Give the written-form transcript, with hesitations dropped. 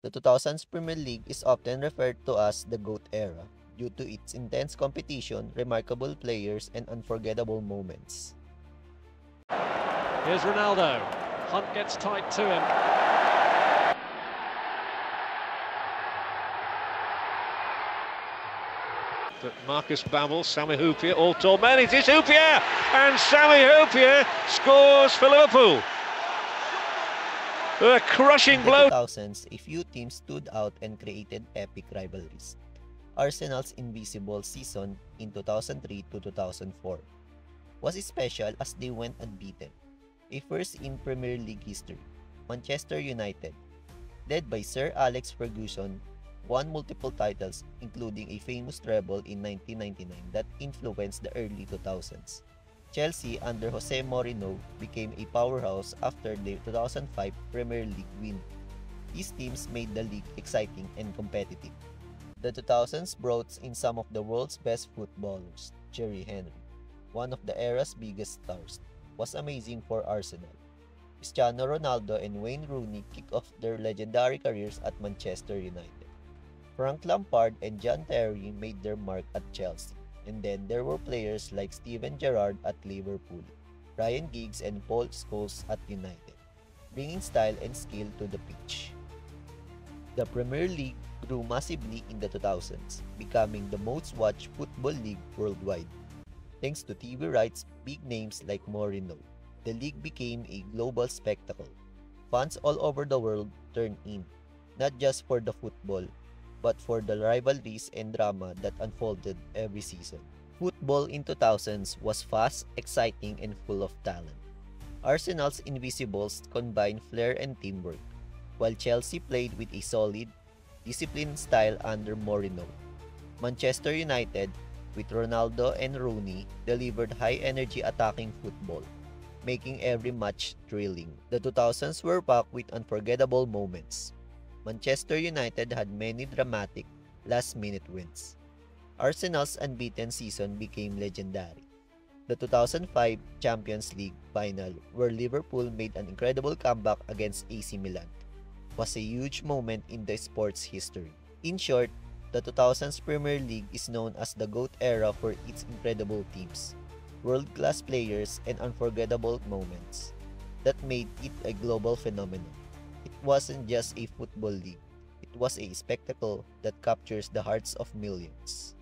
The 2000s Premier League is often referred to as the GOAT era due to its intense competition, remarkable players, and unforgettable moments. Here's Ronaldo. Hunt gets tight to him. But Marcus Babbel, Sami Hyypiä, all tall men. It is Hyypiä! And Sami Hyypiä scores for Liverpool. A crushing blow. In the 2000s, a few teams stood out and created epic rivalries. Arsenal's invisible season in 2003 to 2004 was special as they went unbeaten, a first in Premier League history. Manchester United, led by Sir Alex Ferguson, won multiple titles including a famous treble in 1999 that influenced the early 2000s. Chelsea under Jose Mourinho became a powerhouse after the 2005 Premier League win. These teams made the league exciting and competitive. The 2000s brought in some of the world's best footballers. Thierry Henry, one of the era's biggest stars, was amazing for Arsenal. Cristiano Ronaldo and Wayne Rooney kicked off their legendary careers at Manchester United. Frank Lampard and John Terry made their mark at Chelsea. And then there were players like Steven Gerrard at Liverpool, Ryan Giggs and Paul Scholes at United, bringing style and skill to the pitch. The Premier League grew massively in the 2000s, becoming the most watched football league worldwide. Thanks to TV rights, big names like Mourinho, the league became a global spectacle. Fans all over the world turned in, not just for the football, but for the rivalries and drama that unfolded every season. Football in 2000s was fast, exciting, and full of talent. Arsenal's Invisibles combined flair and teamwork, while Chelsea played with a solid, disciplined style under Mourinho. Manchester United, with Ronaldo and Rooney, delivered high-energy attacking football, making every match thrilling. The 2000s were packed with unforgettable moments. Manchester United had many dramatic last-minute wins. Arsenal's unbeaten season became legendary. The 2005 Champions League final, where Liverpool made an incredible comeback against AC Milan, was a huge moment in the sport's history. In short, the 2000s Premier League is known as the GOAT era for its incredible teams, world-class players, and unforgettable moments that made it a global phenomenon. It wasn't just a football league, it was a spectacle that captures the hearts of millions.